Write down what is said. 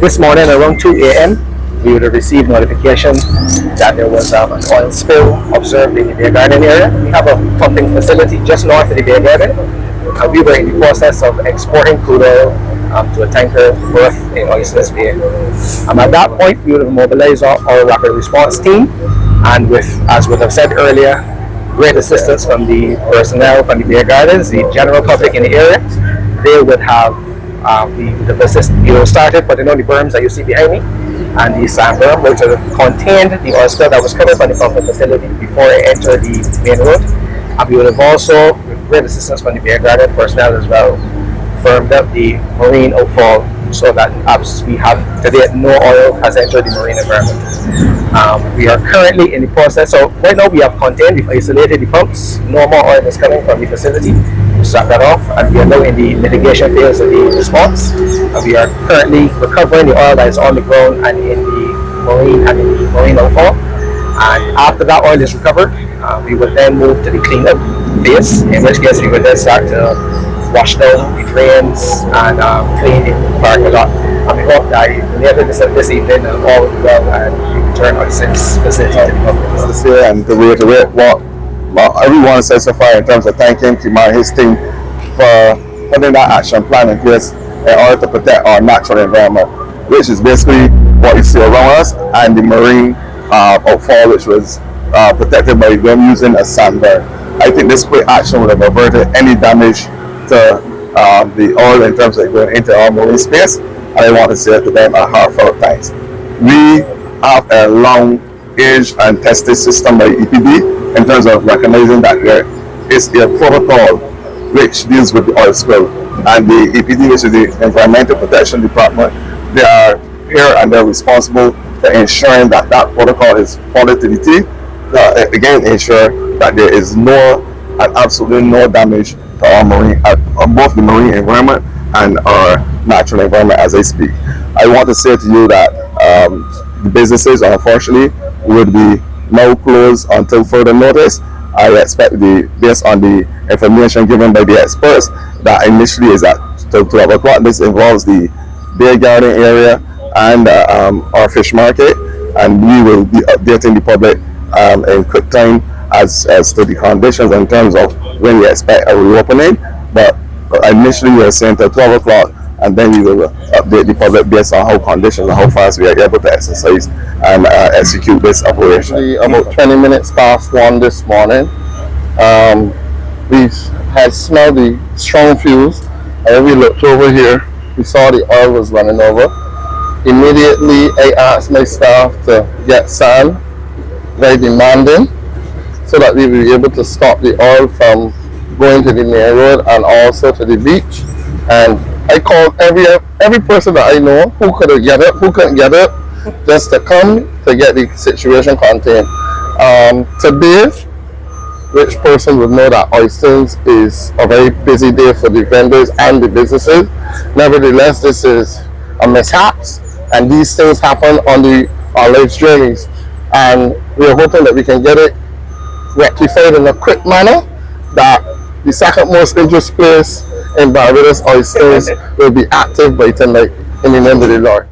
This morning around 2 a.m., we would have received notification that there was an oil spill observed in the Bay Garden area. We have a pumping facility just north of the Bay Garden, and we were in the process of exporting crude oil to a tanker berth in Oistins Bay. At that point, we would have mobilized our rapid response team, and with, as we have said earlier, great assistance from the personnel from the Bay Gardens, the general public in the area. They would have the business started putting on the berms that you see behind me, and the sand berm, which would have contained the oil spill that was coming from the pumping facility before it entered the main road. And we would have also, with great assistance from the Bay Garden personnel as well, firmed up the marine outfall so that we have today no oil has entered the marine environment. We are currently in the process, so right now we have contained, we've isolated the pumps, no more oil is coming from the facility. We shut that off, and we are now in the mitigation phase of the response. And we are currently recovering the oil that is on the ground and in the marine outfall. And after that oil is recovered, we will then move to the cleanup phase, in which case we will then start to wash down the drains and clean the parking lot. And we hope that later this evening all will be well and we return our facility to the public. This year and to reiterate what everyone says so far in terms of thanking Kemar and his team for putting that action plan in place in order to protect our natural environment, which is basically what you see around us, and the marine outfall, which was protected by them using a sandbar. I think this quick action would have averted any damage to the oil in terms of going into our marine space, and I want to say to them a heartfelt thanks. We have a long age and tested system by EPD in terms of recognizing that there is a protocol which deals with the oil spill, and the EPD, which is the Environmental Protection Department, they are here and they're responsible for ensuring that that protocol is followed to the T. Again, ensure that there is no and absolutely no damage to our marine, both the marine environment and our natural environment as I speak. I want to say to you that the businesses, unfortunately, would be now closed until further notice. I expect, based on the information given by the experts, that initially is at 12 o'clock. This involves the Bay Garden area and our fish market, and we will be updating the public in quick time as to the conditions in terms of when we expect a reopening. But initially we are saying till 12 o'clock, and then we will update the public based on how conditions and how fast we are able to exercise and execute this operation. About 20 minutes past 1 this morning, we had smelled the strong fuels, and when we looked over here, we saw the oil was running over. Immediately I asked my staff to get sand, very demanding, so that we will be able to stop the oil from going to the main road and also to the beach. And I called every person that I know who couldn't get it, just to come to get the situation contained. Today, which person would know that Oistins is a very busy day for the vendors and the businesses. Nevertheless, this is a mishap, and these things happen on our life's journeys. And we are hoping that we can get it rectified in a quick manner, that the second most dangerous place in Barbados, Oistins, will be active by tonight in the name of the Lord.